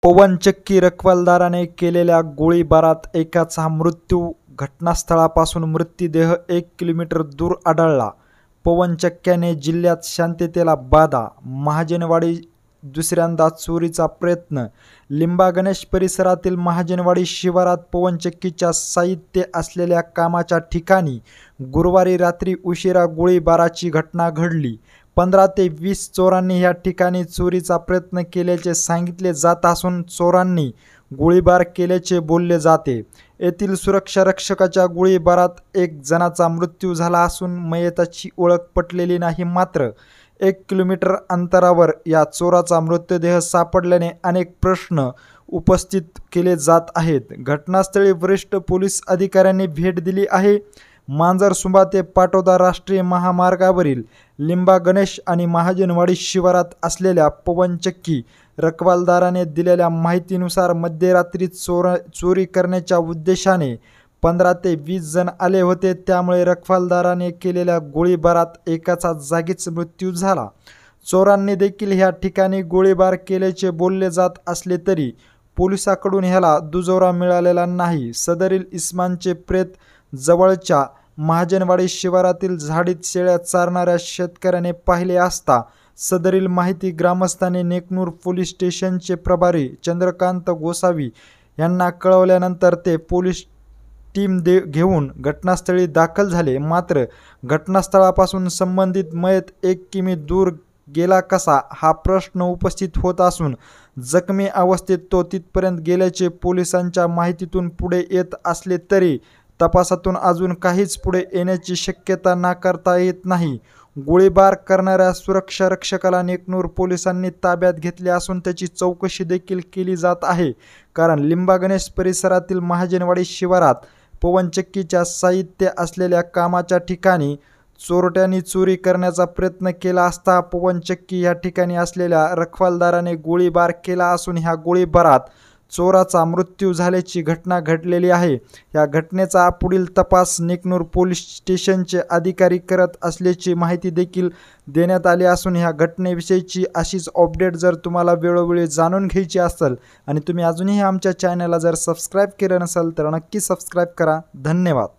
पवनचक्की रखवालदाराने केलेल्या गोळीबारात एकाचा मृत्यू, घटनास्थळापासून मृतदेह 1 किलोमीटर दूर आढळला. पवनचक्क्याने जिल्ह्यात शांततेला बाधा, महाजनवाडी दुसऱ्यांदा चोरीचा प्रयत्न. लिंबागणेश परिसरातील महाजनवाडी शिवारात पवनचक्कीच्या साहित्य असलेल्या कामाच्या ठिकाणी गुरुवारी रात्री उशिरा गोळीबाराची घटना घडली. 15 ते 20 चोरांनी या ठिकाणी चोरीचा प्रयत्न केल्याचे सांगितले जात असून चोरांनी गोळीबार केल्याचे बोलले जाते. येथील सुरक्षारक्षकाच्या गोळीबारात 1 जणाचा मृत्यू झाला असून मयताची ओळख पटलेली नाही. मात्र 1 किलोमीटर अंतरावर या चोराचा मृतदेह सापडल्याने अनेक प्रश्न उपस्थित केले जात आहेत. घटनास्थळी वरिष्ठ पोलीस अधिकाऱ्यांनी भेट दिली आहे. मांजरसुंबा ते पाटोदा राष्ट्रीय महामार्गावरील लिंबागणेश आणि महाजनवाडी शिवारात असलेल्या पवनचक्की रखवालदाराने दिलेल्या माहितीनुसार मध्यरात्री चोरी करण्याच्या उद्देशाने 15 ते 20 जण आले होते. त्यामुळे रखवालदाराने केलेल्या गोळीबारात एकाचा जागीच मृत्यू झाला. चोरांनी देखील ह्या ठिकाणी गोळीबार केल्याचे बोलले जात असले तरी पोलिसांकडून ह्याला दुजोरा मिळालेला नाही. सदरील इसमांचे प्रेत जवळच्या महाजनवाडी शिवारातील झाडीत शेळ्या चारणाऱ्या शेतकऱ्याने पाहिले असता सदरील माहिती ग्रामस्थांनी नेकनूर पोलीस स्टेशनचे प्रभारी चंद्रकांत गोसावी यांना कळवल्यानंतर ते पोलीस टीम घेऊन घटनास्थळी दाखल झाले. मात्र घटनास्थळापासून संबंधित मयत 1 किमी दूर गेला कसा हा प्रश्न उपस्थित होत असून जखमी अवस्थेत तो तिथपर्यंत गेल्याचे पोलिसांच्या माहितीतून पुढे येत असले तरी तपासातून अजून काहीच पुढे येण्याची शक्यता नाकारता येत नाही. गोळीबार करणाऱ्या सुरक्षारक्षकाला नेकनूर पोलिसांनी ताब्यात घेतले असून त्याची चौकशी देखील केली जात आहे. कारण लिंबागणेश परिसरातील महाजनवाडी शिवारात पवनचक्कीच्या साहित्य असलेल्या कामाच्या ठिकाणी चोरट्यांनी चोरी करण्याचा प्रयत्न केला असता पवनचक्की या ठिकाणी असलेल्या रखवालदाराने गोळीबार केला असून ह्या गोळीबारात चोराचा मृत्यू झाल्याची घटना घडलेली आहे. या घटनेचा पुढील तपास नेकनूर पोलीस स्टेशनचे अधिकारी करत असल्याची माहिती देखील देण्यात आली असून ह्या घटनेविषयीची अशीच अपडेट जर तुम्हाला वेळोवेळी जाणून घ्यायची असेल आणि तुम्ही अजूनही आमच्या चॅनलला जर सबस्क्राईब केलं नसेल तर नक्की सबस्क्राईब करा. धन्यवाद.